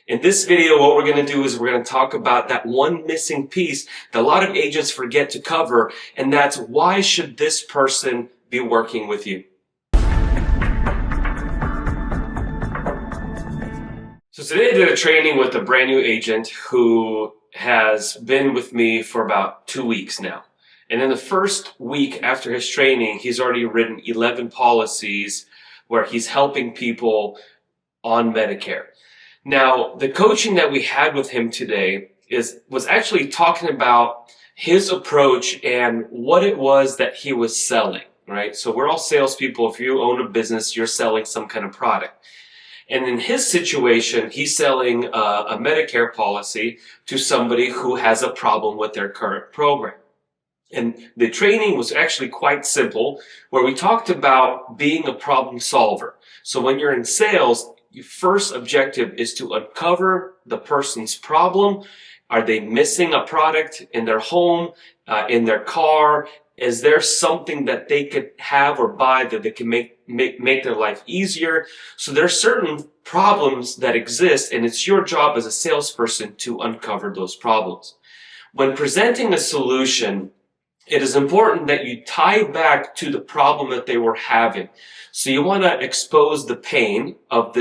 In this video, what we're going to do is we're going to talk about that one missing piece that a lot of agents forget to cover, and that's why should this person be working with you? So today I did a training with a brand new agent who has been with me for about 2 weeks now. And in the first week after his training, he's already written 11 policies where he's helping people on Medicare. Now, the coaching that we had with him today was actually talking about his approach and what it was that he was selling, right? So we're all salespeople. If you own a business, you're selling some kind of product. And in his situation, he's selling a Medicare policy to somebody who has a problem with their current program. And the training was actually quite simple, where we talked about being a problem solver. So when you're in sales, your first objective is to uncover the person's problem. Are they missing a product in their home, in their car? Is there something that they could have or buy that they can make their life easier? So there are certain problems that exist, and it's your job as a salesperson to uncover those problems. When presenting a solution, it is important that you tie back to the problem that they were having. So you want to expose the pain of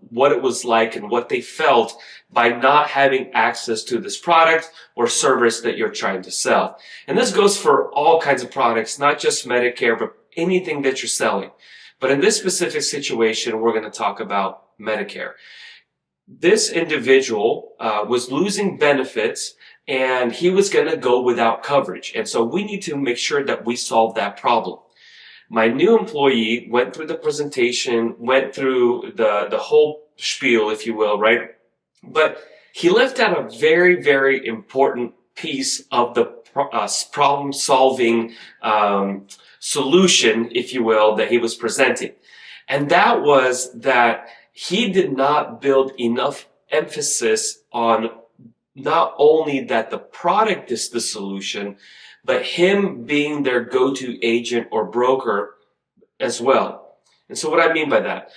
what it was like and what they felt by not having access to this product or service that you're trying to sell. And this goes for all kinds of products, not just Medicare, but anything that you're selling. But in this specific situation, we're going to talk about Medicare. This individual was losing benefits, and he was going to go without coverage. And so we need to make sure that we solve that problem. My new employee went through the presentation, went through the whole spiel, if you will, right? But he left out a very, very important piece of the problem-solving solution, if you will, that he was presenting. And that was that he did not build enough emphasis on not only that the product is the solution, but him being their go-to agent or broker as well. And so what I mean by that,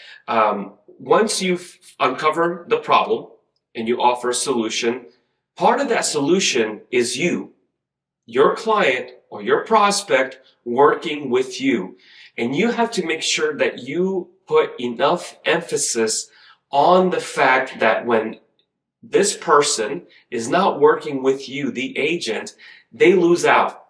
once you've uncovered the problem and you offer a solution, part of that solution is your client or your prospect working with you. And you have to make sure that you put enough emphasis on the fact that when this person is not working with you, the agent, they lose out.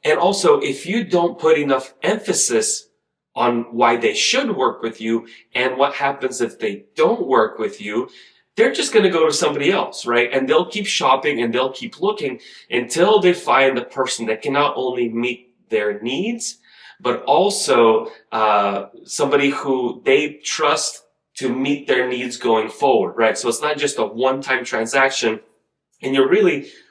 And also, if you don't put enough emphasis on why they should work with you and what happens if they don't work with you, they're just going to go to somebody else, right? And they'll keep shopping and they'll keep looking until they find the person that can not only meet their needs, but also somebody who they trust to meet their needs going forward, right? So it's not just a one-time transaction. And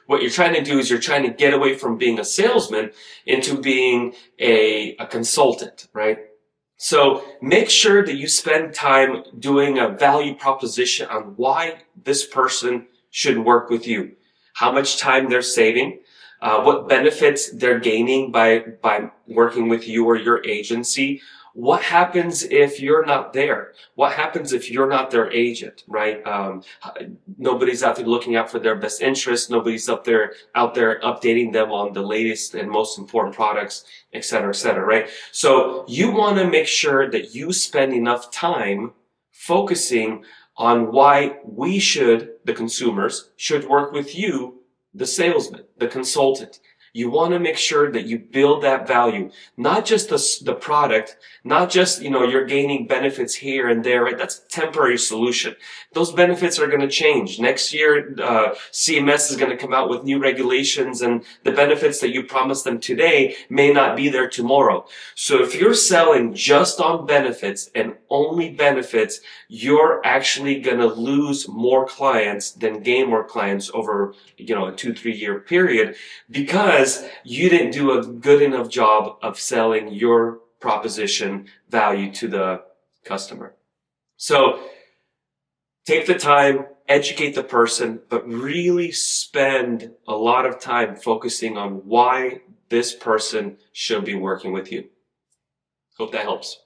what you're trying to do is you're trying to get away from being a salesman into being a consultant, right? So make sure that you spend time doing a value proposition on why this person should work with you, how much time they're saving, what benefits they're gaining by working with you or your agency. What happens if you're not there? What happens if you're not their agent, right? Nobody's out there looking out for their best interest. Nobody's out there updating them on the latest and most important products, et cetera, right? So you want to make sure that you spend enough time focusing on why the consumers should work with you, the salesman, the consultant. You want to make sure that you build that value, not just the product, not just, you're gaining benefits here and there, right? That's a temporary solution. Those benefits are going to change. Next year, CMS is going to come out with new regulations, and the benefits that you promised them today may not be there tomorrow. So if you're selling just on benefits and only benefits, you're actually going to lose more clients than gain more clients over, a 2-3 year period, because you didn't do a good enough job of selling your proposition value to the customer. So take the time, educate the person, but really spend a lot of time focusing on why this person should be working with you. Hope that helps.